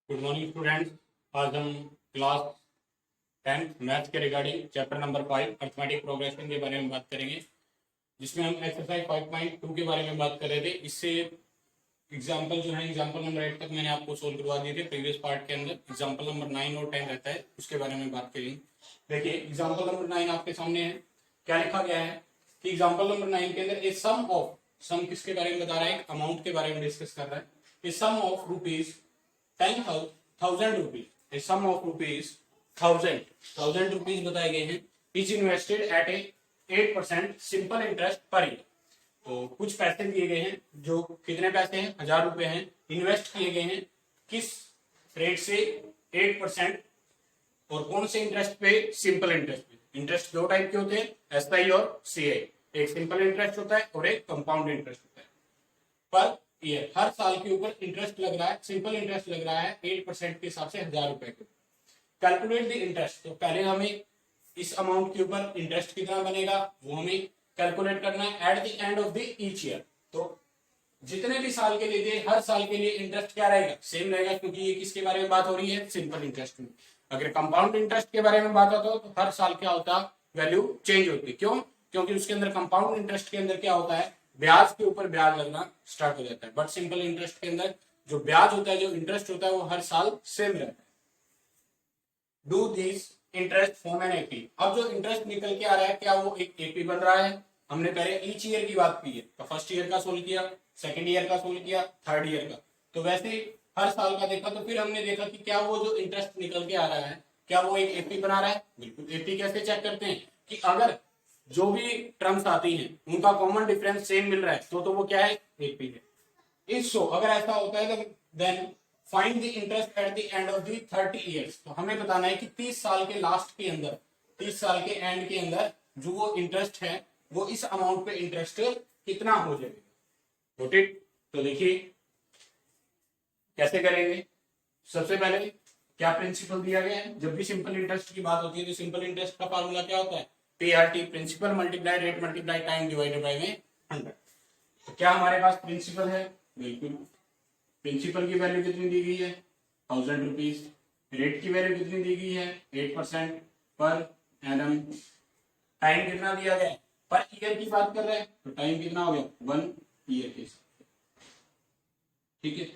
Good morning students. आज हम class 10th maths के regarding chapter number 5 arithmetic progression के बारे में बात करेंगे, जिसमें हम एक्सरसाइज 5.2 के बारे में बात कर रहे थे। इससे एग्जाम्पल जो है एग्जाम्पल नंबर 8 तक मैंने आपको सोल्व करवा दिए थे प्रीवियस पार्ट के अंदर। एग्जाम्पल नंबर 9 और 10 रहता है, उसके बारे में बात करेंगे। देखिए एग्जाम्पल नंबर 9 आपके सामने है। क्या लिखा गया है कि एग्जाम्पल नंबर 9 के अंदर ए सम ऑफ, सम किसके बारे में बता रहा है, अमाउंट के बारे में डिस्कस कर रहा है। A sum of rupees 10,000 rupees, a sum of rupees 1000 rupees बताए गए हैं, is invested at a 8% simple interest per year. तो कुछ पैसे दिए गए हैं, जो कितने पैसे हैं, 1000 रुपए हैं, इन्वेस्ट किए गए हैं किस रेट से, 8%। और कौन से इंटरेस्ट पे, सिंपल इंटरेस्ट पे। इंटरेस्ट दो टाइप के होते हैं, एसआई और सीआई। एक सिंपल इंटरेस्ट होता है और एक कंपाउंड इंटरेस्ट होता है। पर ये हर साल के ऊपर इंटरेस्ट लग रहा है, सिंपल इंटरेस्ट लग रहा है 8% के हिसाब से 1000 रुपए के। कैलकुलेट द इंटरेस्ट, तो पहले हमें इस अमाउंट के ऊपर इंटरेस्ट कितना बनेगा वो हमें कैलकुलेट करना है eight the end of the each year. तो जितने भी साल के लिए दे, हर साल के लिए इंटरेस्ट क्या रहेगा, सेम रहेगा, क्योंकि ये किसके बारे में बात हो रही है, सिंपल इंटरेस्ट में। अगर कंपाउंड इंटरेस्ट के बारे में बात होता है तो हर साल क्या होता, वैल्यू चेंज होती। क्यों? क्योंकि उसके अंदर कंपाउंड इंटरेस्ट के अंदर क्या होता है, ब्याज के ऊपर ब्याज लगना स्टार्ट हो जाता है। बट सिंपल इंटरेस्ट के अंदर जो ब्याज होता है, जो इंटरेस्ट होता है, वो हर साल सेम रहता है। Do this interest form an AP. अब जो इंटरेस्ट निकल के आ रहा है, क्या वो एक एपी बन रहा है? हमने पहले ईच ईयर की बात की है, तो फर्स्ट ईयर का सोल्व किया, सेकंड ईयर का सोल्व किया, थर्ड ईयर का। तो वैसे हर साल का देखा, तो फिर हमने देखा कि क्या वो जो इंटरेस्ट निकल के आ रहा है, क्या वो एक एपी बना रहा है? बिल्कुल। एपी कैसे चेक करते हैं कि अगर जो भी टर्म्स आती हैं उनका कॉमन डिफरेंस सेम मिल रहा है तो वो क्या है, एपी है। इफ सो, अगर ऐसा होता है तो then find the interest at the end of the 30 years. तो हमें बताना है कि 30 साल के लास्ट के अंदर, 30 साल के एंड के अंदर जो वो इंटरेस्ट है, वो इस अमाउंट पे इंटरेस्ट कितना हो जाएगा। Note it. तो देखिए कैसे करेंगे। सबसे पहले क्या प्रिंसिपल दिया गया है, जब भी सिंपल इंटरेस्ट की बात होती है तो सिंपल इंटरेस्ट का फार्मूला क्या होता है, PRT, principal multiply rate multiply time divided by में 100। तो क्या हमारे पास प्रिंसिपल है? बिल्कुल। प्रिंसिपल की वैल्यू कितनी दी गई है, 1000 रुपीज। रेट की वैल्यू कितनी दी गई है, 8% पर एनम। टाइम कितना दिया गया है, पर ईयर की बात कर रहे हैं, तो टाइम कितना हो गया, 1 ईयर के हिसाब। ठीक है,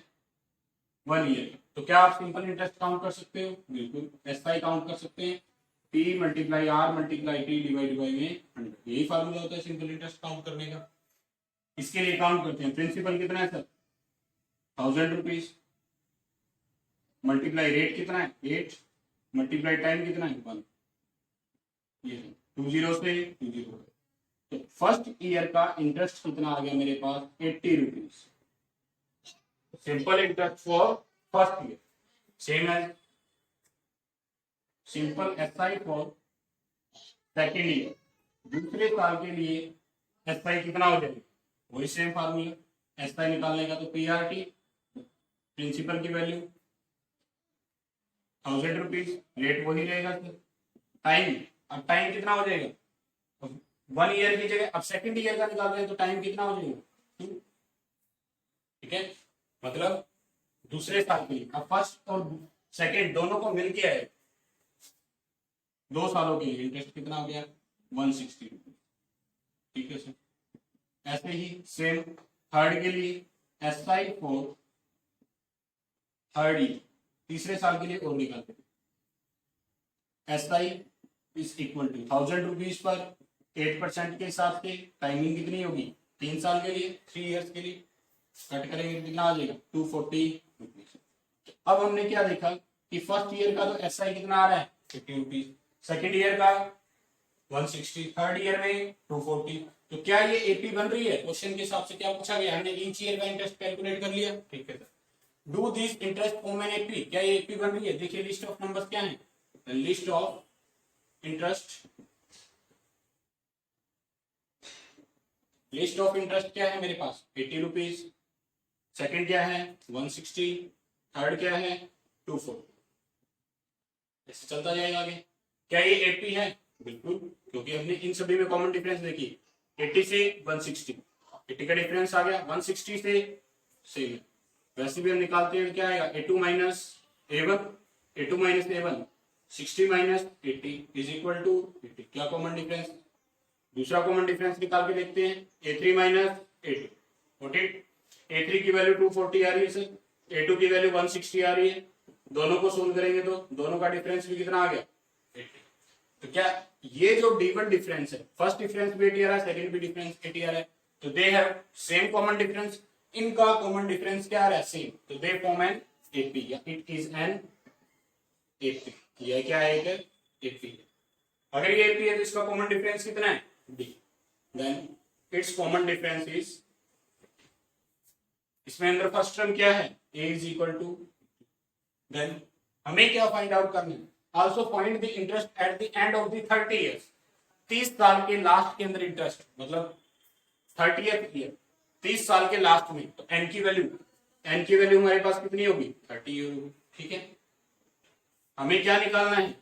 1 ईयर। तो क्या आप सिंपल इंटरेस्ट काउंट कर सकते हो? बिल्कुल। एसआई काउंट कर सकते हैं, P multiply R multiply T divide by में 100। यही फार्मूला होता है सिंपल इंटरेस्ट काउंट करने का। इसके लिए काउंट करते हैं, प्रिंसिपल कितना है सर, 1000 रुपीज, मल्टीप्लाई रेट कितना है 8, मल्टीप्लाई टाइम कितना है 1। ये 2 जीरो से 2 जीरो। तो फर्स्ट ईयर का इंटरेस्ट कितना आ गया मेरे पास, 80 rupees. Simple interest for first year same as simple SI for second year. दूसरे साल के लिए एसआई कितना हो जाएगा, वही सेम फार्मूला। एसआई निकालने का तो पीआरटी, प्रिंसिपल की वैल्यू 1000 रुपीज, रेट वही रहेगा। टाइम, अब टाइम कितना हो जाएगा, 1 ईयर की जगह अब सेकंड ईयर का निकाल रहे हैं तो टाइम कितना हो जाएगा 2। ठीक है, मतलब दूसरे साल के लिए। अब फर्स्ट और सेकंड दोनों को मिल के है, 2 सालों के लिए इंटरेस्ट कितना हो गया, 160 रुपीज। ठीक है सर। ऐसे ही सेम थर्ड के लिए, एसआई फॉर थर्ड ईयर, तीसरे साल के लिए और निकालते हैं। SI is equal to 1000 rupees पर 8% के हिसाब से टाइमिंग कितनी होगी, 3 साल के लिए, 3 इयर्स के लिए। कट करेंगे कितना आ जाएगा, 240 रुपीज। अब हमने क्या देखा कि फर्स्ट ईयर का तो एसआई कितना आ रहा है, 50 रुपीज, सेकेंड ईयर का 160, थर्ड ईयर में 240। तो क्या ये एपी बन रही है? क्वेश्चन के हिसाब से क्या पूछा गया, हमने ईच ईयर का इंटरेस्ट कैलकुलेट कर लिया। ठीक है sir. Do this interest form an AP, क्या ये एपी बन रही है? देखिए लिस्ट ऑफ नंबर्स क्या है, list of interest, list of interest क्या है मेरे पास, 80 रुपीज। सेकेंड क्या है, 160। थर्ड क्या है, 240। ऐसे चलता जाएगा आगे। क्या ये एपी है? बिल्कुल, क्योंकि हमने इन सभी में कॉमन डिफरेंस देखी, 80 से 160, 80 का डिफरेंस आ गया, 160 से सेम है। वैसे भी हम निकालते हैं क्या आएगा, A2 minus A1 A2 minus A1 60 minus 80 is equal to 80। क्या कॉमन डिफरेंस? दूसरा कॉमन डिफरेंस निकाल के देखते हैं। A3 minus A2 40। A3 की वैल्यू 240 आ रही है सर, A2 की वैल्यू 160 आ रही है। दोनों को सोल्व करेंगे तो दोनों का डिफरेंस भी कितना आ गया 80। तो क्या ये जो D1 डिफरेंस है, फर्स्ट डिफरेंस भी 80 आ रहा है, सेकंड भी डिफरेंस 80 आ रहा है, तो they have same common difference. इनका कॉमन डिफरेंस क्या आ रहा है? सेम। तो दे फॉर्म एन एपी या इट इज एन एपी। यह क्या है? एक एपी है। अगर ये एपी है तो इसका कॉमन डिफरेंस कितना है? D. Then it's common difference is, इसमें अंदर फर्स्ट टर्म क्या है? a is equal to, then हमें क्या फाइंड आउट करना है? Also find the interest at the end of the 30 years. 30 साल के लास्ट के अंदर इंटरेस्ट, मतलब 30th ईयर, 30 साल के लास्ट में। तो एन की वैल्यू हमारे पास कितनी होगी? 30 होगी। ठीक है, हमें क्या निकालना है?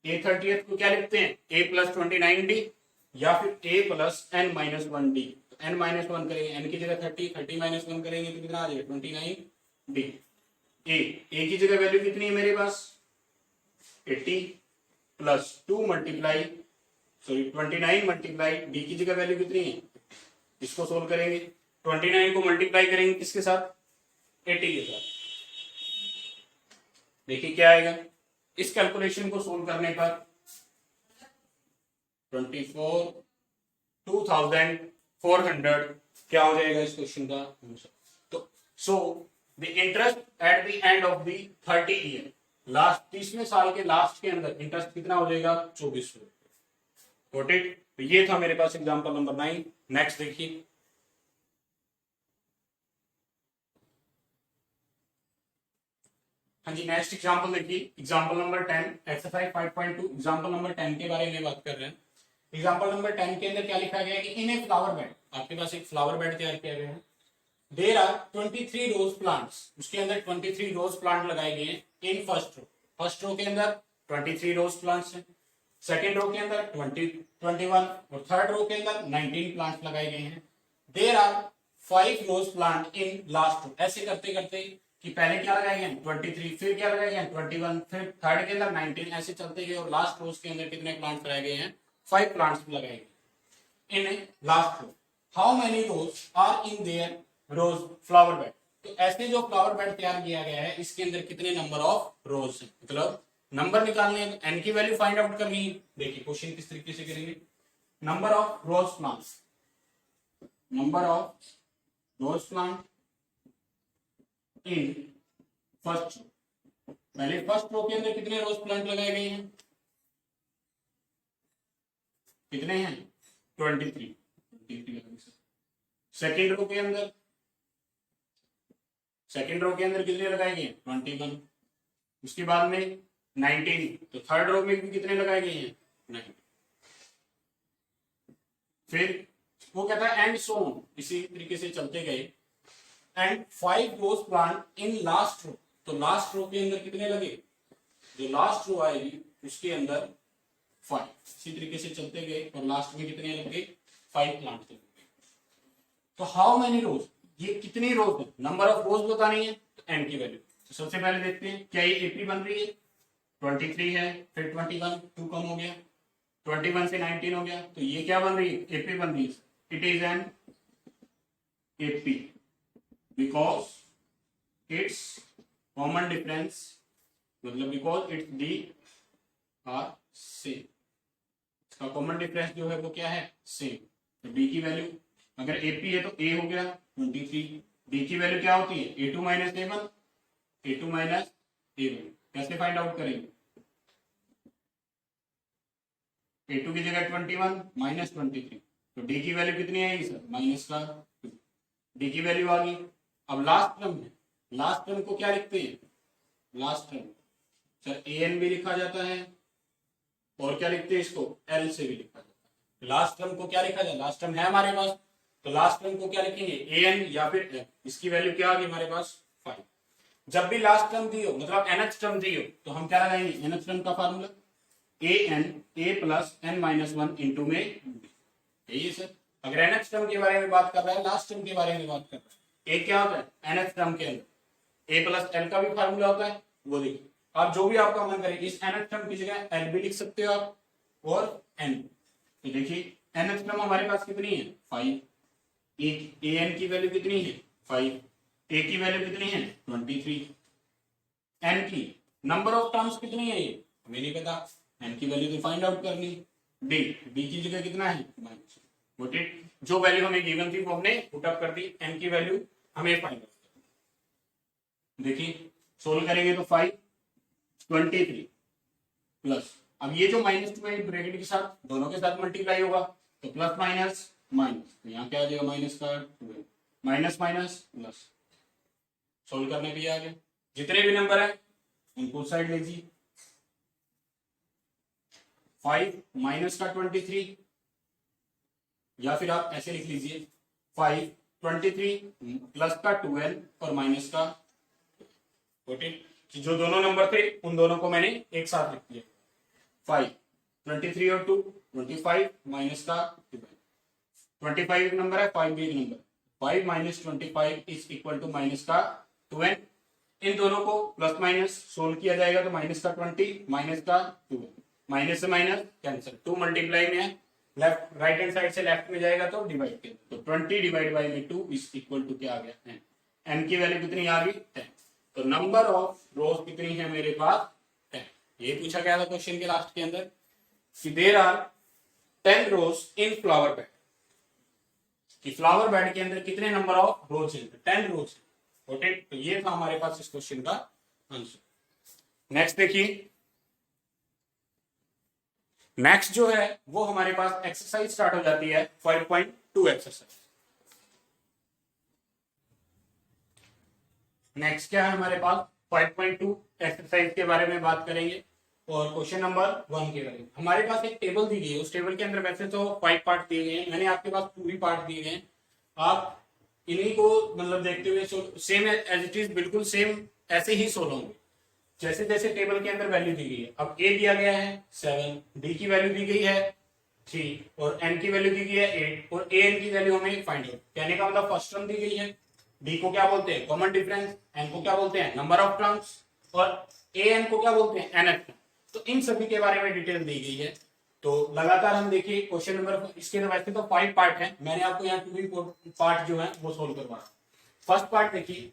A30th को क्या लिखते हैं? A प्लस 29D या फिर A plus n minus 1D। n minus 1 करेंगे, n की जगह 30 माइनस 1 करेंगे तो कितना आ जाएगा? 29D। A की जगह वैल्यू कितनी है मेरे पास? 80 प्लस 2 मल्टीप्लाई 29 मल्टीप्लाई D की जगह वैल्यू कितनी है? इसको सोल्व करेंगे, 29 को मल्टीप्लाई करेंगे किसके साथ? 80 के साथ। देखिए क्या आएगा इस कैलकुलेशन को सोल्व करने पर? 24,400 क्या हो जाएगा इस क्वेश्चन का आंसर? तो so the interest at the end of the 30 year, last 30वें साल के लास्ट के अंदर इंटरेस्ट कितना हो जाएगा? 2400। Got it? तो ये था मेरे पास एग्जांपल नंबर 9। नेक्स्ट देखिए, हाँ जी नेक्स्ट एग्जांपल देखिए, example number 10 exercise 5.2। Example number 10 के बारे में बात कर रहे हैं। एग्जांपल नंबर 10 के अंदर क्या लिखा गया है कि इन ए फ्लावर बेड, आपके पास एक फ्लावर बेड तैयार किया गया है। देयर आर 23 रोज प्लांट्स, उसके अंदर 23 रोज प्लांट लगाए गए हैं। In first row, first row के अंदर 23 रोज प्लांट्स हैं, सेकेंड रो के अंदर 21 और थर्ड रो के अंदर 19 प्लांट्स लगाए गए हैं। There are 5 rose plant in last row. ऐसे करते करते कि पहले क्या लगाए गए? 23, फिर क्या लगाए गए? 21, फिर थर्ड के अंदर 19, ऐसे चलते गए और लास्ट रोज के अंदर कितने प्लांट्स लगाए गए हैं? 5 प्लांट्स लगाए गए in last row. How many rose are in there rose flower bed? तो ऐसे जो फ्लावर बेड तैयार किया गया है इसके अंदर कितने नंबर ऑफ रोज है, मतलब नंबर निकालने हैं, एन की वैल्यू फाइंड आउट करनी है। देखिए क्वेश्चन किस तरीके से करेंगे। Number of rose plants, number of rose plant in first, पहले फर्स्ट रो के अंदर कितने रोज प्लांट लगाए गए हैं? कितने हैं? 23। सेकेंड रो के अंदर, सेकेंड रो के अंदर कितने लगाए गए? 21। उसके बाद में 19, तो थर्ड रो में भी कितने लगाए गए हैं? 9। फिर वो कहता है एंड सो ऑन, इसी तरीके से चलते गए। And 5 rose plant in last row, तो लास्ट रो के अंदर कितने लगे? जो लास्ट रो आएगी उसके अंदर 5, इसी तरीके से चलते गए और लास्ट में कितने लगे? 5 प्लांट लगे। तो हाउ मेनी रोज, ये कितनी रोज है? नंबर ऑफ रोज बतानी है, तो एन की वैल्यू। तो सबसे पहले देखते हैं क्या ये एपी बन रही है? 23 है, फिर 21, 2 कम हो गया, 21 से 19 हो गया, तो ये क्या बन रही है? एपी बन रही है। It is an AP because it's common difference, मतलब because it's D are same, इसका कॉमन डिफरेंस जो है वो क्या है? सेम। तो डी की वैल्यू, अगर एपी है तो ए हो गया 23, डी की वैल्यू क्या होती है? A2 minus A1, A2 minus A1। कैसे फाइंड आउट करेंगे? A2 की जगह 21 माइनस 23, तो डी की वैल्यू कितनी आएगी सर? माइनस का 2। डी की वैल्यू आ गई। अब लास्ट टर्म है, लास्ट टर्म को क्या लिखते हैं? लास्ट टर्म सर AN भी लिखा जाता है और क्या लिखते हैं इसको? L से भी लिखा जाता है। लास्ट टर्म को क्या लिखा जाए? लास्ट टर्म है हमारे पास, तो लास्ट टर्म को क्या लिखेंगे? AN या फिर L। इसकी वैल्यू क्या आ गई हमारे पास? 5। जब भी लास्ट टर्म दी हो, मतलब nth टर्म दी हो, तो हम क्या लगाएंगे? nth टर्म का formula AN A plus n minus 1 into में यही है सर। अगर nth टर्म के बारे में बात कर रहा है, लास्ट टर्म के बारे में बात कर रहा है, एक क्या होता है nth टर्म के अंदर? ए प्लस एल का भी फार्मूला होता है, वो देखिए आप जो भी आपका मन करे इस nth टर्म की जगह एल भी लिख सकते हो आप और एन। तो देखिए nth टर्म हमारे पास कितनी है 5, ए एन की वैल्यू कितनी है 5, ए की वैल्यू कितनी है 23, एन की नंबर ऑफ टर्म्स कितनी है ये हमें नहीं पता, एन की वैल्यू तो फाइंड आउट करनी, डी डी की जगह कितना है माइनस, गॉट इट। जो वैल्यू हमें गिवन थी वो हमने पुट अप कर दी, एन की वैल्यू हमें फाइंड आउट करनी। देखिए सोल्व करेंगे तो 5 23 प्लस, अब ये जो माइनस 2 है ब्रैकेट के साथ दोनों के साथ मल्टीप्लाई होगा तो प्लस माइनस माइनस, यहाँ क्या आ जाएगा माइनस का 12, माइनस माइनस प्लस, सोल्व करने पे आ गया। जितने भी नंबर है उनको साइड लीजिए, 5 माइनस का 23, या फिर आप ऐसे लिख लीजिए 5 23 प्लस का 12 और माइनस का 14, जो दोनों नंबर थे उन दोनों को मैंने एक साथ लिख दिया, 5 23 और 2 25 माइनस का 25 एक नंबर है, 5 भी एक नंबर, 5 minus 25 is equal to minus का 12, इन दोनों को प्लस माइनस सोल्व किया जाएगा तो माइनस का 20 माइनस का 12, माइनस से माइनस कैंसिल, 2 मल्टीप्लाई में है, लेफ्ट राइट हैंड साइड से लेफ्ट में जाएगा तो डिवाइड कर, तो 20 डिवाइड बाई में 2 इज इक्वल टू क्या आ गया एन, एन की वैल्यू कितनी आ गई 10, तो नंबर ऑफ रोज कितनी है मेरे पास 10। ये पूछा गया था क्वेश्चन के लास्ट के अंदर कि there are 10 rose in flower bed, कि फ्लावर बेड के अंदर कितने नंबर ऑफ रोज हैं 10 रोज, ओके। तो ये था हमारे पास इस क्वेश्चन का आंसर। नेक्स्ट देखिए, नेक्स्ट जो है वो हमारे पास एक्सरसाइज स्टार्ट हो जाती है 5.2 एक्सरसाइज। नेक्स्ट क्या है हमारे पास 5.2 एक्सरसाइज के बारे में बात करेंगे और क्वेश्चन नंबर 1 के बारे में। हमारे पास एक टेबल दी गई है, उस टेबल के अंदर वैसे तो 5 पार्ट दिए गए हैं, मैंने आपके पास पूरी पार्ट दिए गए हैं, आप इन्हीं को मतलब देखते हुए सेम एज इट इज बिल्कुल सेम ऐसे ही सोल्व होंगे जैसे जैसे टेबल के अंदर वैल्यू दी गई है। अब ए दिया गया है 7, डी की वैल्यू दी गई है 3 और एन की वैल्यू दी गई है 8 और ए एन की वैल्यू हमें फाइंड आउट, कहने का मतलब फर्स्ट टर्म दी गई है, डी को क्या बोलते हैं कॉमन डिफरेंस, एन को क्या बोलते हैं नंबर ऑफ टर्म्स और ए एन को क्या बोलते हैं एनएफ। तो इन सभी के बारे में डिटेल दी गई है। तो लगातार हम देखिए क्वेश्चन नंबर, इसके वैसे तो 5 पार्ट है, मैंने आपको यहाँ 2 ही पार्ट जो है वो सोल्व करवाना। फर्स्ट पार्ट देखिए,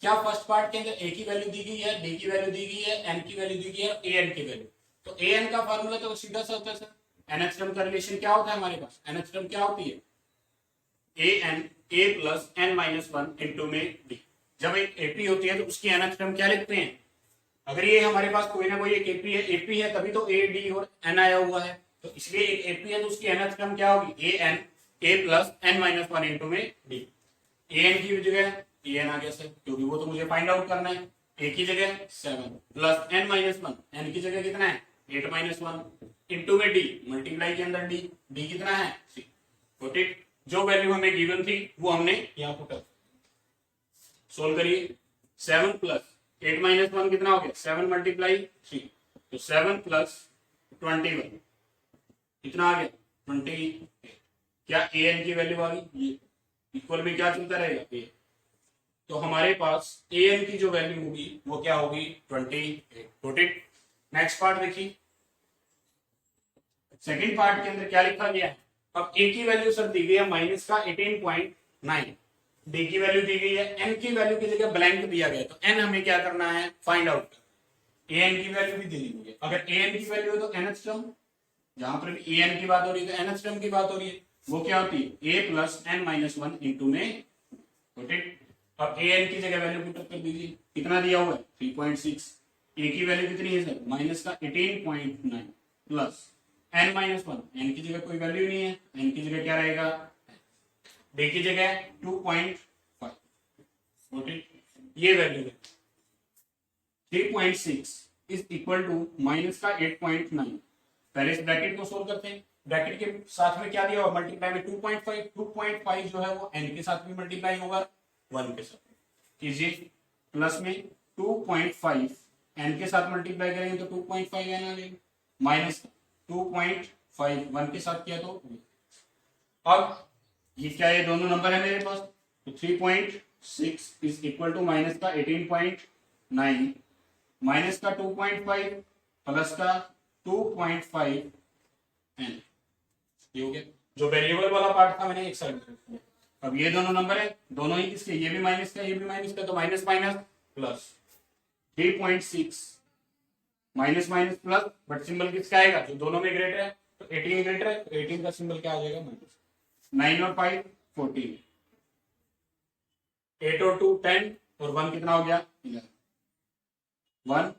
क्या फर्स्ट पार्ट के अंदर ए की वैल्यू दी गई है, डी की वैल्यू दी गई है, एन की वैल्यू दी गई है, ए एन की वैल्यू। तो ए एन का फॉर्मूला तो सीधा सा होता है सर, एनएच टर्म का रिलेशन क्या होता है हमारे पास, एनएच टर्म क्या होती है A N A plus N minus 1 into में डी। जब एक एपी होती है तो उसकी एनएच टर्म क्या लिखते हैं, अगर ये हमारे पास कोई ना कोई एक एपी है तभी तो ए डी और एन आया हुआ है, तो इसलिए एक एपी है तो उसकी एनएच टर्म क्या होगी A N A plus N minus 1 into में डी। ए एन की जगह ए एन आ गया सर, क्योंकि वो तो मुझे फाइंड आउट करना है, ए की जगह 7 प्लस एन माइनस 1, एन की जगह कितना है 8 माइनस 1 इंटू में डी, मल्टीप्लाई के अंदर डी, डी कितना है 3, ठीक। जो वैल्यू हमें गिवन थी वो हमने यहाँ पुट सोल्व करिए, 7 प्लस 8 माइनस 1 कितना हो गया 7 मल्टीप्लाई 3, तो 7 प्लस 21 कितना आ गया 28। क्या ए एन की वैल्यू आ गई, ये इक्वल में क्या चलता रहेगा ए, तो हमारे पास ए एन की जो वैल्यू होगी वो क्या होगी 28। नेक्स्ट पार्ट देखिए, सेकंड पार्ट के अंदर क्या लिखा गया है, अब ए की वैल्यू सर दी गई है माइनस का 18.9, डी की वैल्यू दी गई है, एन की वैल्यू की जगह ब्लैंक दिया गया, तो एन हमें क्या करना है फाइंड आउट करना। ए एन की वैल्यू भी दी गई है, अगर ए एन की वैल्यू है तो एनएच टर्म, जहां पर ए एन की बात हो रही है तो एनएच टर्म की बात हो रही है, वो क्या होती है ए प्लस एन माइनस 1 इंटू में, ठीक। अब ए एन की जगह वैल्यू पुट कर दीजिए, कितना दिया हुआ है 3.6, ए की वैल्यू कितनी है सर माइनस का 18.9 प्लस एन माइनस 1, एन की जगह कोई वैल्यू नहीं है, एन की जगह क्या रहेगा, डी की जगह 2.5, ये वैल्यू है 3.6 इज इक्वल टू माइनस का 8.9। पहले इस ब्रैकेट को सोल्व करते हैं, ब्रैकेट के साथ में क्या दिया हुआ मल्टीप्लाई में 2.5 जो है वो एन के साथ भी मल्टीप्लाई होगा 1 के साथ कीजिए, प्लस में 2.5 एन के साथ मल्टीप्लाई करेंगे तो 2.5 एन आ जाएगा, माइनस 2.5 1 के साथ किया तो अब ये क्या, ये दोनों नंबर है मेरे पास, तो 3.6 6 इज इक्वल टू माइनस का 18.9 माइनस का 2.5 प्लस का 2.5 एन। ये हो गया जो वेरिएबल वाला पार्ट था मैंने एक साइड में रख दिया। अब ये दोनों नंबर है, दोनों ही किसके, ये भी माइनस का ये भी माइनस का, तो minus minus plus 3.6 minus minus plus, but symbol किसका आएगा जो दोनों में ग्रेटर है, तो 18 ग्रेटर है, तो 18 का सिंबल क्या आ जाएगा माइनस। 9 और 5 14, 8 और 2 10 और 1 कितना हो गया 11, 1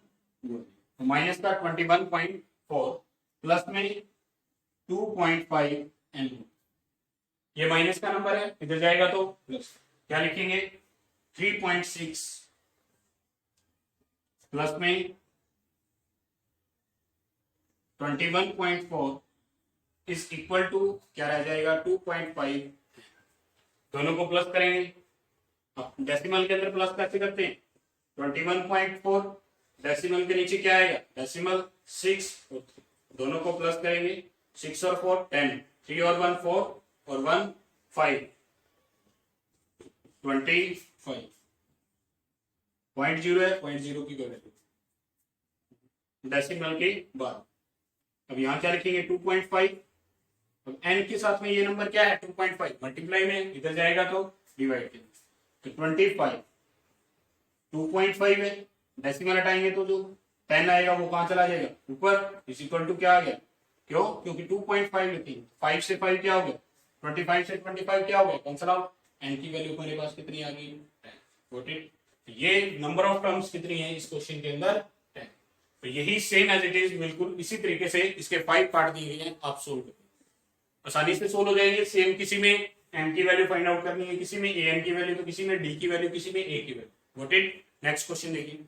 तो माइनस का 21.4 प्लस में 2.5 एन। ये माइनस का नंबर है, इधर जाएगा तो प्लस, क्या लिखेंगे 3.6 प्लस में 21.4 इज इक्वल टू क्या रह जाएगा 2.5। दोनों को प्लस करेंगे, डेसिमल के अंदर प्लस कैसे करते हैं, 21.4 डेसिमल के नीचे क्या आएगा डेसिमल 6, दोनों को प्लस करेंगे 6 और 4 10, 3 और 1 4 और 1 5 25 0.0 है, 0.0 की वैल्यू डेसिमल के बाद। अब यहां क्या लिखेंगे 2.5, अब n के साथ में ये नंबर क्या है 2.5 मल्टीप्लाई में, इधर जाएगा तो डिवाइड के, तो 25 2.5 है, डेसिमल हटाएंगे तो जो 10 आएगा वो कहां चला जाएगा ऊपर, इज इक्वल टू क्या आ गया, क्यों क्योंकि 2.5 लिखी, 5 से 5 क्या हो गया 25 से 25 क्या हो गया कैंसिल आउट, n की वैल्यू हमारे पास कितनी आ गई 10। ये नंबर ऑफ टर्म्स कितनी है इस क्वेश्चन के अंदर 10। तो यही सेम एज इट इज बिल्कुल इसी तरीके से इसके 5 पार्ट दिए गए हैं, आप सोल्व करें आसानी से सोल्व हो जाएंगे। सेम किसी में m की वैल्यू फाइंड आउट करनी है, किसी में an की वैल्यू, तो किसी में d की वैल्यू, किसी में a की value. What it next question देखिए।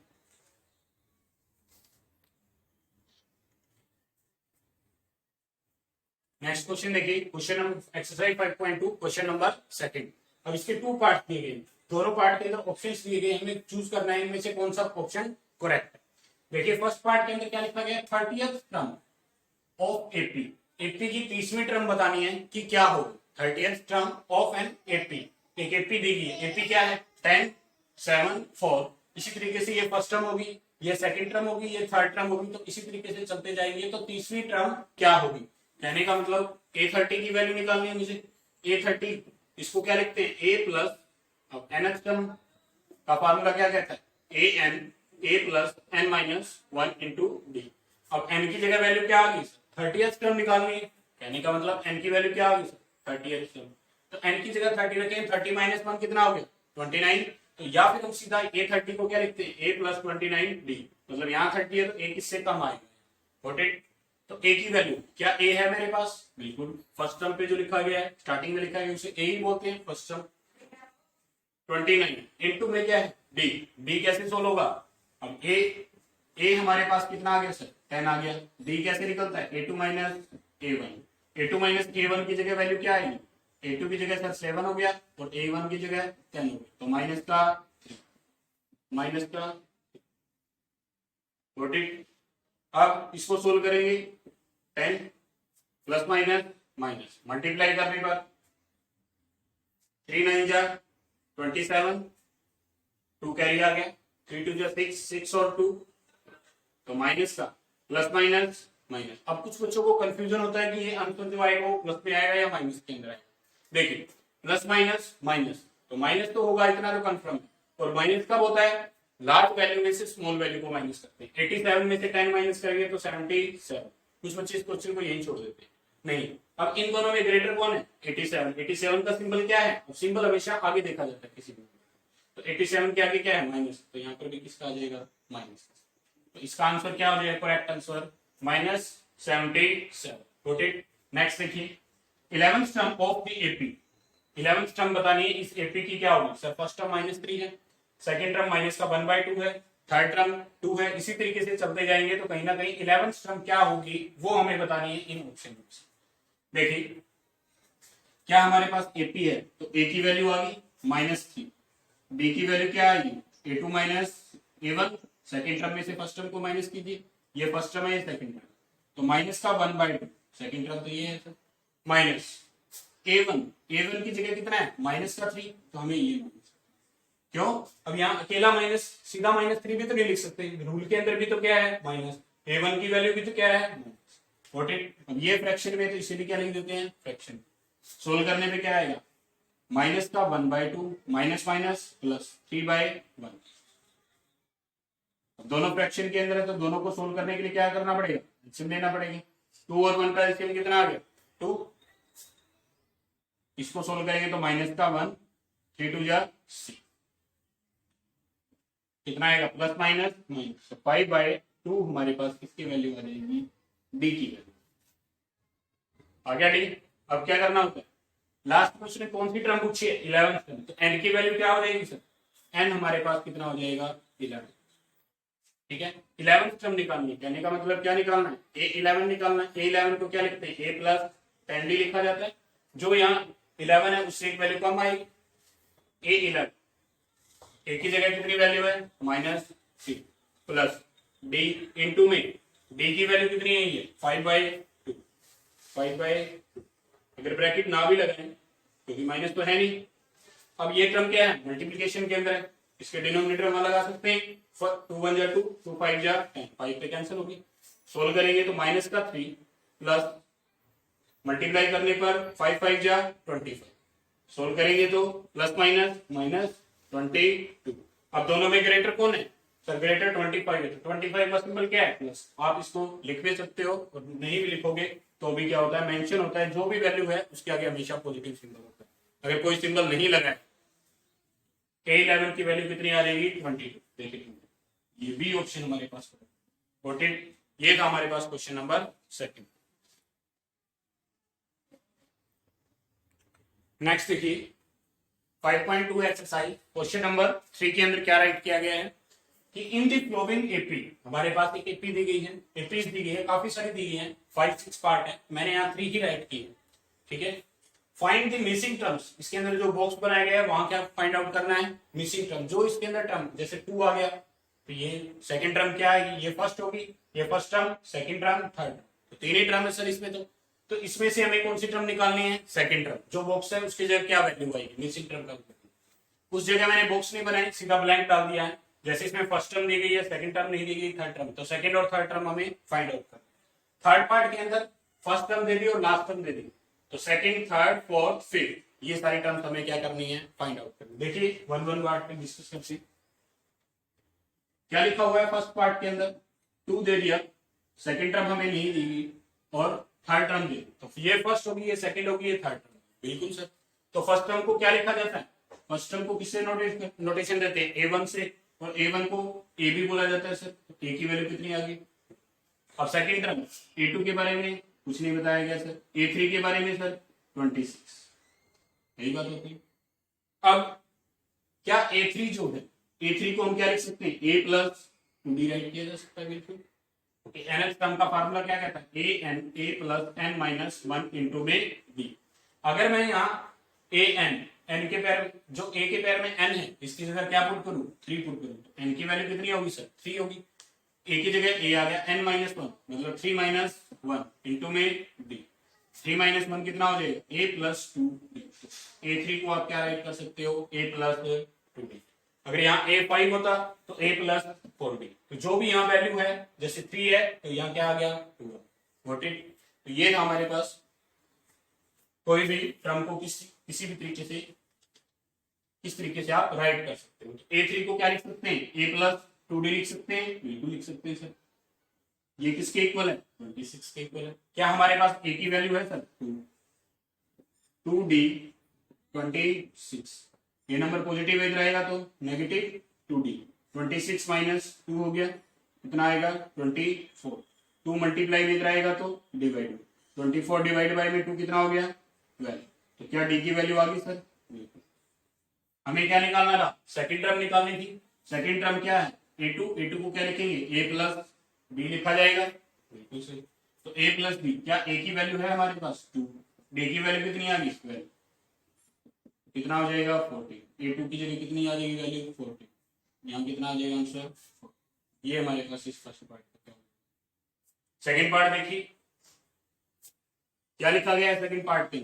नेक्स्ट क्वेश्चन देखिए, question number exercise 5.2 question number second. अब इसके 2 पार्ट दिए गए, दोनों पार्ट के अंदर ऑप्शंस दिए गए, हमें चूज करना है इनमें से कौन सा ऑप्शन करेक्ट है। देखिए फर्स्ट पार्ट के अंदर क्या लिखा गया 30th term of AP, AP की 30वीं टर्म बतानी है कि क्या होगी 30th term of an AP. एक एपी दी गई है, एपी क्या है 10 7 4, इसी तरीके से ये फर्स्ट टर्म होगी, ये सेकंड टर्म होगी, ये थर्ड टर्म होगी, तो इसी तरीके से चलते जाएंगे। तो 30वीं टर्म क्या होगी, कहने का मतलब A30 की वैल्यू निकालनी है मुझे, A30 इसको क्या लिखते हैं A प्लस, अब nth टर्म का फार्मूला क्या कहता है an a plus n minus 1 into D. अब n की जगह वैल्यू क्या आ गई 30th टर्म निकालनी है, कहने का मतलब n की वैल्यू क्या आ गई 30th टर्म, तो n की जगह 30 रखें, 30 माइनस 1 कितना हो गया 29, तो या फिर हम सीधा A30 को क्या लिखते हैं a प्लस 29 डी, मतलब यहाँ 30 है तो a किससे कम आएगा, गॉट इट। तो a की वैल्यू क्या a है मेरे पास, बिल्कुल फर्स्ट टर्म पे जो लिखा गया है स्टार्टिंग में लिखा है उसे a ही बोलते हैं फर्स्ट टर्म। 29 इनटू में क्या है d, d कैसे सोल्व होगा, अब a हमारे पास कितना आ गया सर 10 आ गया, d कैसे निकलता है a2 minus a1, a2 minus a1 की जगह वैल्यू क्या आएगी, a2 की जगह सर 7 हो गया और a1 की जगह 10 हो गया, तो माइनस का गॉट इट। अब इसको सोल्व करेंगे 10 प्लस माइनस माइनस मल्टीप्लाई करने पर 3 9 जा 27, 2 कैरी आ गया, 3 2 जा 6, 6 और 2, तो माइनस का प्लस माइनस माइनस। अब कुछ बच्चों को कंफ्यूजन होता है कि ये आंसर जो आएगा वो प्लस में आएगा या माइनस के अंदर आएगा। देखिए प्लस माइनस माइनस, तो माइनस तो होगा इतना तो कंफर्म है, और माइनस कब होता है लार्ज वैल्यू में से स्मॉल वैल्यू को माइनस करते हैं। 87 में से 10 माइनस करेंगे तो 77, कुछ बच्चे इस क्वेश्चन को यही छोड़ देते हैं, नहीं। अब इन दोनों में ग्रेटर कौन है 87, 87 का सिंबल क्या है, सिंबल हमेशा आगे देखा जाता है किसी भी, तो 87 के आगे क्या है माइनस, तो यहाँ पर भी किसका आ जाएगा माइनस, तो इसका आंसर क्या हो जाएगा correct answer -77, got it. Next देखिए 11th term of the AP, 11th term बतानी है इस एपी की क्या होगी सर, फर्स्ट टर्म -3 है, सेकंड टर्म माइनस का 1/2 है, थर्ड टर्म 2 है, इसी तरीके से चलते जाएंगे, तो कहीं ना कहीं 11th टर्म क्या होगी वो हमें बतानी है इन ऑप्शन में से। देखिए क्या हमारे पास एपी है, तो ए की वैल्यू आ गई -3, बी की वैल्यू क्या आएगी a2 minus a1, second term में से फर्स्ट टर्म को माइनस कीजिए, ये फर्स्ट टर्म है ये सेकेंड टर्म, तो माइनस का 1/2, सेकेंड टर्म तो ये है सर, माइनस a1 की जगह कितना है -3, तो हमें ये क्यों? अब यहाँ अकेला माइनस, सीधा -3 भी तो नहीं लिख सकते, रूल के अंदर भी तो क्या है माइनस, a1 की वैल्यू भी तो क्या है माइनस। वॉट इट, अब ये फ्रैक्शन में तो इसीलिए क्या लिख देते हैं फ्रैक्शन। सोल्व करने पे क्या आएगा, माइनस का 1/2 माइनस माइनस प्लस 3/1। दोनों फ्रैक्शन के अंदर है तो दोनों को सोल्व करने के लिए क्या करना पड़ेगा, एलसीएम लेना पड़ेगा। 2 और 1 का एलसीएम कितना आ गया 2, इसको सोल्व करेंगे तो माइनस का 1, 3 2 जा 6, कितना आएगा प्लस माइनस माइनस, 5/2 हमारे पास किसकी वैल्यू आ जाएगी, डी की वैल्यू आ गया डी। अब क्या करना होता है, लास्ट में उसने कौन सी टर्म पूछी है 11th टर्म, तो एन की वैल्यू क्या हो जाएगी सर, एन हमारे पास कितना हो जाएगा 11, ठीक है। 11th टर्म निकालनी है, कहने का मतलब क्या निकालना है, A11 निकालना है। A11 को क्या लिखते हैं a प्लस 10d लिखा जाता है, जो यहाँ 11 है उससे एक वैल्यू कम आएगी, A11 ए की जगह कितनी वैल्यू है -3 प्लस डी इंटू में डी की वैल्यू कितनी है ये 5/2, 5/2 अगर ब्रैकेट ना भी लगाएं क्योंकि माइनस तो है नहीं। अब ये टर्म क्या है मल्टीप्लिकेशन के अंदर है, इसके डिनोमिनेटर हम लगा सकते हैं, 2 1 जा 2, 2 5 जा 10, 5 पे कैंसिल होगी। सोल्व करेंगे तो माइनस का 3 प्लस मल्टीप्लाई करने पर 5 5 जा 25, सोल्व करेंगे तो प्लस माइनस माइनस 22। अब दोनों में ग्रेटर कौन है सर, ग्रेटर 25 है, तो 25 का सिंबल क्या है प्लस। आप इसको लिख भी सकते हो और नहीं भी लिखोगे तो भी क्या होता है मेंशन होता है, जो भी वैल्यू है उसके आगे हमेशा पॉजिटिव सिंबल होता है। अगर कोई सिंबल नहीं लगा है, A11 की वैल्यू कितनी आ जाएगी 22, देखिए ये भी ऑप्शन हमारे पास है। ये था हमारे पास क्वेश्चन नंबर 2। नेक्स्ट देखिए 5.2 एक्सरसाइज क्वेश्चन नंबर 3 के अंदर क्या राइट किया गया है कि इन दी फ्लोइंग एपी, हमारे पास एक एपी दी गई है, एपीज दी गई है, काफी सारी दी गई है, 5-6 पार्ट है, मैंने यहाँ 3 ही राइट की है, ठीक है। फाइंड द मिसिंग टर्म्स, इसके अंदर जो बॉक्स बनाया गया है वहां क्या फाइंड आउट करना है मिसिंग टर्म, जो इसके अंदर टर्म जैसे 2 आ गया तो ये सेकंड टर्म क्या आएगी, ये फर्स्ट होगी, ये first term second term third, तो 3 ही टर्म है सर इसमें। तो इसमें से हमें कौन सी टर्म निकालनी है सेकंड टर्म, जो बॉक्स है उसकी जगह क्या वैल्यू आएगी मिसिंग टर्म का, उस जगह मैंने बॉक्स नहीं बनाई, सीधा ब्लैंक डाल दिया है। जैसे इसमें फर्स्ट टर्म दी गई है, सेकंड टर्म नहीं दी गई, थर्ड टर्म, तो सेकंड और थर्ड टर्म हमें फाइंड आउट करना। थर्ड पार्ट के अंदर फर्स्ट टर्म दे दी और लास्ट टर्म दे दी, तो सेकंड थर्ड फोर्थ फिफ्थ ये सारी टर्म्स हमें क्या करनी है फाइंड आउट करनी। देखिए 1-1 पार्ट में डिस्कस करते हैं। क्या लिखा हुआ है फर्स्ट पार्ट के अंदर 2 दे दिया, सेकंड टर्म हमें नहीं दी और थर्ड टर्म दे, तो ये फर्स्ट होगी, ये सेकंड होगी, ये थर्ड टर्म, बिल्कुल सर। तो फर्स्ट टर्म को क्या लिखा जाता है, फर्स्ट टर्म को किससे नोटेशन देते हैं A1 से, और A1 को A भी बोला जाता है सर, A की वैल्यू कितनी आ गई। अब सेकंड टर्म A2 के बारे में कुछ नहीं बताया गया सर, A3 के बारे में सर 26, यही बात होती है। अब क्या A3 जो है, A3 को हम क्या लिख सकते हैं A प्लस 2D राइट किया जा सकता है बिल्कुल। nth टर्म का फार्मूला क्या कहता है A plus n minus 1 into में b। अगर मैं यहाँ n के पैर जो a के पैर में n है इसकी जगह क्या पुट करूं 3 पुट करूं, तो n की वैल्यू कितनी होगी सर 3 होगी, a की जगह a आ गया n माइनस 1 मतलब 3 माइनस 1 इंटू में d, 3 माइनस 1 कितना हो जाएगा a प्लस 2d। A3 को आप क्या राइट कर सकते हो a प्लस 2d। अगर यहाँ A5 होता तो A प्लस 4D, तो जो भी यहाँ वैल्यू है जैसे 3 है तो यहाँ क्या आ गया 2। Got it? तो ये था हमारे पास, कोई भी टर्म को किसी भी तरीके से किस तरीके से आप राइट कर सकते हो। तो A3 को क्या लिख सकते हैं A प्लस 2D लिख सकते हैं, बिल्कुल लिख सकते हैं सर। ये किसके इक्वल है 26 के इक्वल है। क्या हमारे पास A की वैल्यू है सर 2D 26, ये नंबर पॉजिटिव एज रहेगा तो नेगेटिव 2D, 26 माइनस 2 हो गया कितना आएगा 24, 2 मल्टीप्लाई में रहेगा तो डिवाइड, 24 डिवाइड बाय में 2 कितना हो गया 12, तो क्या D की वैल्यू आ गई सर। हमें क्या निकालना था सेकंड टर्म निकालनी थी, सेकंड टर्म क्या है A2 को क्या लिखेंगे A प्लस B लिखा जाएगा, बिल्कुल सही। तो A प्लस B, क्या A की वैल्यू है हमारे पास 2, D की वैल्यू कितनी आ गई 12, कितना हो जाएगा 40, A2 की जगह कितनी आ जाएगी वैल्यू 40, यहाँ कितना आ जाएगा आंसर 40। ये हमारे पास इस फर्स्ट पार्ट का। सेकंड पार्ट देखिए क्या लिखा गया है सेकंड पार्ट पे,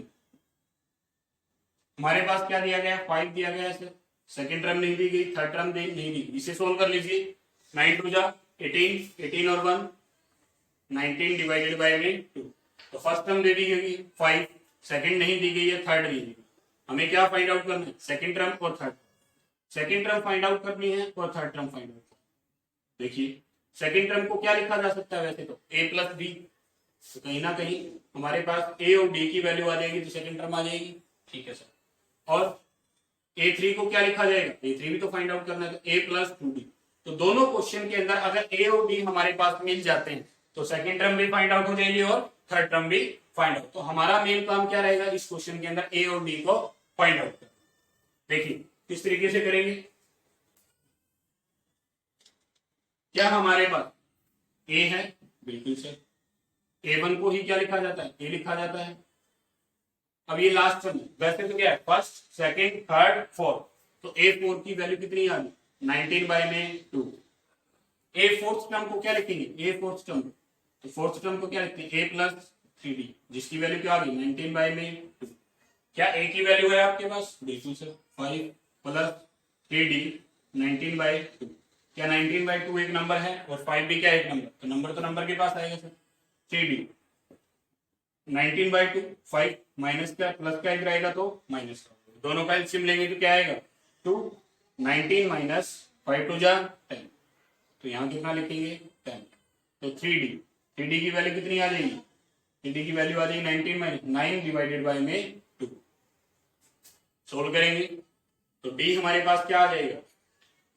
हमारे पास क्या दिया गया है 5 दिया गया है सर, सेकंड टर्म नहीं दी गई, थर्ड टर्म नहीं दी, इसे सोल्व कर लीजिए। 9 टू जा 18, 18 और 1 19 डिवाइडेड बाय में 2। तो फर्स्ट टर्म दे दी गई 5, सेकंड नहीं दी गई है, थर्ड दी गई। हमें क्या फाइंड आउट करना है, सेकंड टर्म और third. Second term find out करनी है और थर्ड टर्म फाइंड आउट। देखिए सेकंड टर्म को क्या लिखा जा सकता है, वैसे तो a प्लस बी, तो कहीं ना कहीं हमारे पास a और d की वैल्यू आ जाएगी तो सेकंड टर्म आ जाएगी। ठीक है सर। और a3 को क्या लिखा जाएगा, a3 भी तो फाइंड आउट करना है, तो a प्लस 2d। तो दोनों क्वेश्चन के अंदर अगर a और d हमारे पास मिल जाते हैं तो सेकंड टर्म भी फाइंड आउट हो जाएगी और थर्ड टर्म भी फाइंड आउट। तो हमारा मेन काम क्या रहेगा इस क्वेश्चन के अंदर, a और d को फाइंड आउट करना। देखिए किस तरीके से करेंगे। क्या हमारे पास a है, बिल्कुल सर। a1 को ही क्या लिखा जाता है, a लिखा जाता है। अब ये लास्ट टर्म वैसे तो क्या है, फर्स्ट सेकंड थर्ड फोर्थ, तो a4 की वैल्यू कितनी आ गई 19 बाय में 2। a फोर्थ टर्म को क्या लिखेंगे, a फोर्थ टर्म, तो फोर्थ टर्म को क्या लिखते हैं a प्लस 3d, जिसकी वैल्यू क्या आ गई 19 बाय में 2। क्या a की वैल्यू है आपके पास, बिल्कुल सर 5 प्लस 3d 19 बाय 2। क्या 19 बाय 2 एक नंबर है और 5 भी क्या एक नंबर, तो नंबर के पास आएगा सर 3d। 19 बाय 2 5 माइनस क्या प्लस क्या इधर आएगा तो माइनस का, दोनों का एलसीएम लेंगे तो क्या आएगा 2, 19 माइनस 5 टू जा 10, तो यहाँ कितना लिखेंगे 10। तो 3d की वैल्यू कितनी आ जाएगी, 3d की वैल्यू आ जाएगी 19 माइनस 9 डिवाइडेड बाय में 2। सोल्व करेंगे तो d हमारे पास क्या आ जाएगा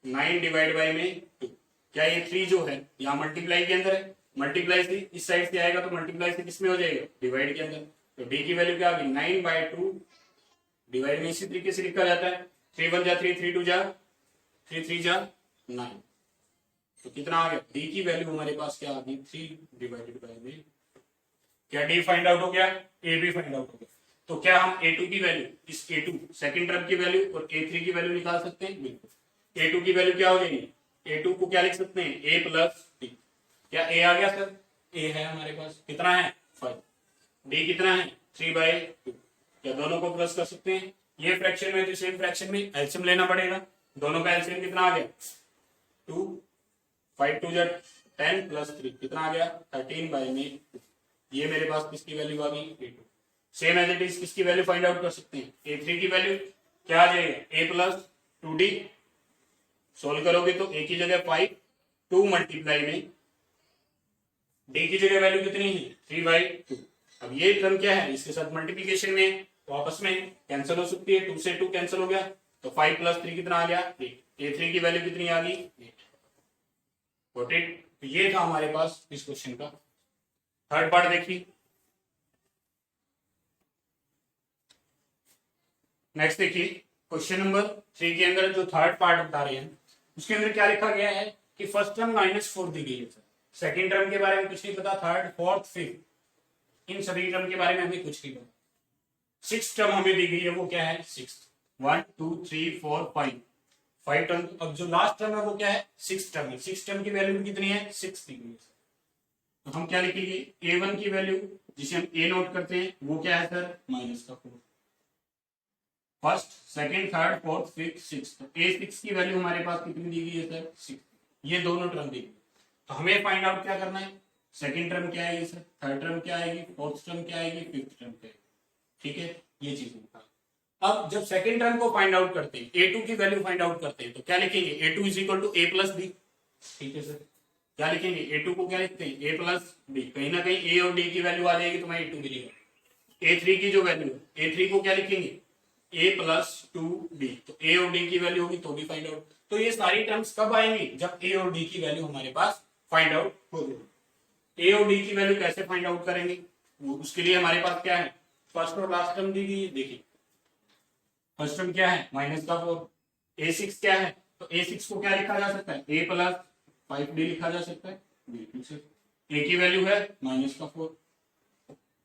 9 डिवाइड बाय में 2। क्या ये 3 जो है यहाँ मल्टीप्लाई के अंदर है, मल्टीप्लाई से इस साइड से आएगा तो मल्टीप्लाई से किसमें हो जाएगा, डिवाइड के अंदर। तो d की वैल्यू क्या आ गई 9 बाय 2 डिवाइड में इसी तरीके से लिखा जाता है 3 1 जा 3, 3 2 जा 3, 3 जा 9। तो कितना आ गया, d की वैल्यू हमारे पास क्या आ गई 3 डिवाइडेड बाय में। क्या d फाइंड आउट हो गया, a भी फाइंड आउट हो गया। तो क्या हम a2 की वैल्यू, इस a2 सेकंड टर्म की वैल्यू और a3 की वैल्यू निकाल सकते हैं, बिल्कुल। a2 की वैल्यू क्या हो जाएगी, a2 को क्या लिख सकते हैं a प्लस d। क्या a आ गया सर, a है हमारे पास, कितना है 5, d कितना है 3 बाय 2। क्या दोनों को प्लस कर सकते हैं, ये फ्रैक्शन में तो सेम फ्रैक्शन में एलसीएम लेना पड़ेगा। दोनों का एलसीएम कितना आ गया 2, 5 2 10 प्लस 3 कितना आ गया 13 बाय में 2। ये मेरे पास किसकी वैल्यू आ गई a2। Same as it is किसकी वैल्यू फाइंड आउट कर सकते हैं, a3 की वैल्यू क्या आ जाएगा a प्लस 2d। सोल्व करोगे तो a की जगह 5, 2 मल्टीप्लाई में d की जगह वैल्यू कितनी है 3 बाई 2। अब ये टर्म क्या है, इसके साथ मल्टीप्लीकेशन में तो आपस में कैंसिल हो सकती है, 2 से 2 कैंसिल हो गया तो 5 प्लस 3 कितना आ गया 8। a3 की वैल्यू कितनी आ गई 8। Got it. तो ये था हमारे पास इस क्वेश्चन का थर्ड पार्ट। देखिए नेक्स्ट देखिए क्वेश्चन नंबर 3 के अंदर जो थर्ड पार्ट बता रहे हैं उसके अंदर क्या लिखा गया है कि फर्स्ट टर्म -4 दी गई है सर, सेकेंड टर्म के बारे में कुछ नहीं पता, थर्ड फोर्थ फिफ्थ इन सभी टर्म के बारे में हमें कुछ नहीं पता। सिक्स टर्म हमें दी गई है, वो क्या है 6, 1 2 3 4 5 टर्म। अब जो लास्ट टर्म है वो क्या है 6 टर्म है, 6 टर्म की वैल्यू कितनी है 6 दी गई है। तो हम क्या लिखेंगे a1 की वैल्यू जिसे हम a नोट करते हैं वो क्या है sir -4। First second third fourth fifth six, तो a6 की वैल्यू हमारे पास कितनी दी गई है सर 6। ये दोनों टर्म दी गई। तो हमें फाइंड आउट क्या करना है, सेकंड टर्म क्या आएगी सर, थर्ड टर्म क्या आएगी, फोर्थ टर्म क्या आएगी, फिफ्थ टर्म क्या आएगी। ठीक है ये चीज होता है। अब जब सेकंड टर्म को फाइंड आउट करते हैं a2 की वैल्यू फाइंड आउट करते हैं तो क्या लिखेंगे a2 is equal to a plus b। ठीक है सर, क्या लिखेंगे a2 को क्या लिखते हैं a प्लस b, कहीं ना कहीं a और d की वैल्यू आ जाएगी तो मैं a2 मिलेगा। a3 की जो वैल्यू है a3 को क्या लिखेंगे a प्लस 2d, तो a और d की वैल्यू होगी तो भी फाइंड आउट। तो ये सारी टर्म्स कब आएंगी जब a और d की वैल्यू हमारे पास फाइंड आउट होगी। a और d की वैल्यू कैसे फाइंड आउट करेंगे, उसके लिए हमारे पास क्या है फर्स्ट और लास्ट टर्म दी गई है। देखिए फर्स्ट टर्म क्या है -4, a6 क्या है तो a6 को क्या लिखा जा सकता है a प्लस 5d लिखा जा सकता है, बिल्कुल से। a की वैल्यू है -4,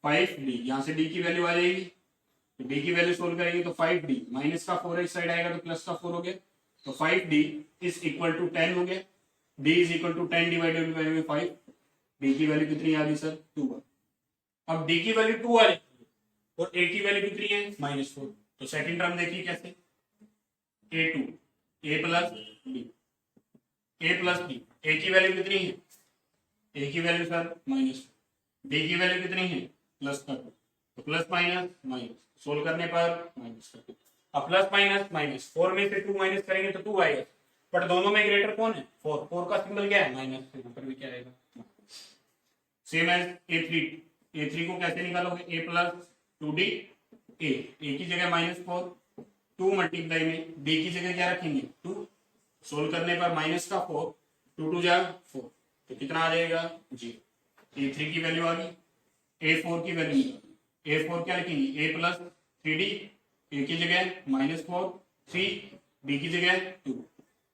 5d यहां से d की वैल्यू आ जाएगी, तो d की वैल्यू सोल्व करेंगे तो 5d -4 इस साइड आएगा तो +4 हो गया, तो 5d इज इक्वल टू 10 हो गया। d is equal to 10 divided by 5, d की वैल्यू कितनी आ गई सर 2। अब d की वैल्यू 2 आ रही और a की वैल्यू कितनी है -4। तो सेकंड टर्म देखिए कैसे A2 A plus B A plus B A की वैल्यू कितनी है, A की वैल्यू सर माइनस, B की वैल्यू कितनी है प्लस का 2, तो प्लस माइनस माइनस सोल्व करने पर माइनस का 2। अब प्लस माइनस माइनस 4 में से 2 माइनस करेंगे तो 2 आएगा, बट दोनों में ग्रेटर कौन है 4, 4 का सिंबल क्या है माइनस, तो यहाँ पर भी क्या आएगा सेम एज A3 को कैसे निकालोगे A प्लस 2D A की जगह -4 2 मल्टीप्लाई में B की जगह क्या रखेंगे 2, सोल्व करने पर माइनस का 4 2 2 जा 4, तो कितना आ जाएगा 0। A3 की वैल्यू आ गई, A4 की वैल्यू, A4 क्या लिखेंगे A प्लस 3D A की जगह -4 3 B की जगह 2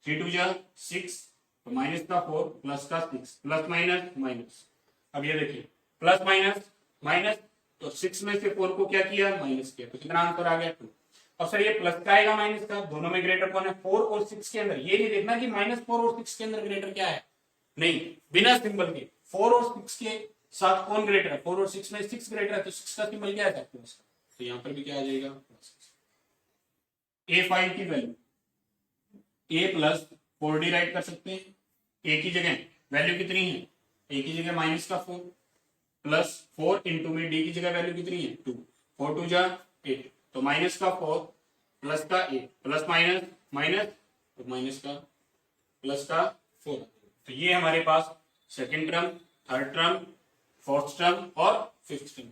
3 2 जा 6, तो माइनस का 4 प्लस का 6 प्लस माइनस माइनस। अब ये देखिए प्लस माइनस माइनस, तो 6 में से 4 को क्या किया माइनस किया, तो कितना आंसर आ गया 2। अब सर ये प्लस का आएगा माइनस का, दोनों में ग्रेटर कौन है 4 और 6 के अंदर, ये नहीं देखना कि -4 और 6 के अंदर ग्रेटर क्या है, नहीं बिना सिंबल के 4 और 6 के साथ कौन ग्रेटर है 4 और 6 में 6 ग्रेटर है, तो 6 का सिंबल क्या है प्लस, तो यहाँ पर भी क्या आ जाएगा प्लस। A5 की value A plus 4D right कर सकते हैं, A की जगह वैल्यू कितनी है A की जगह माइनस का 4 प्लस 4 इंटू में D की जगह वैल्यू कितनी है 2 4 2 जा 8, तो माइनस का 4 प्लस का 8 प्लस माइनस माइनस, तो माइनस का प्लस का 4, तो ये हमारे पास second term, third term, fourth term और फिफ्थ टर्म।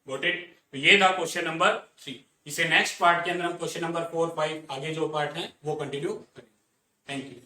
Got it. तो ये था क्वेश्चन नंबर 3। इसे नेक्स्ट पार्ट के अंदर हम क्वेश्चन नंबर 4 5 आगे जो पार्ट है वो कंटिन्यू करेंगे। Thank you.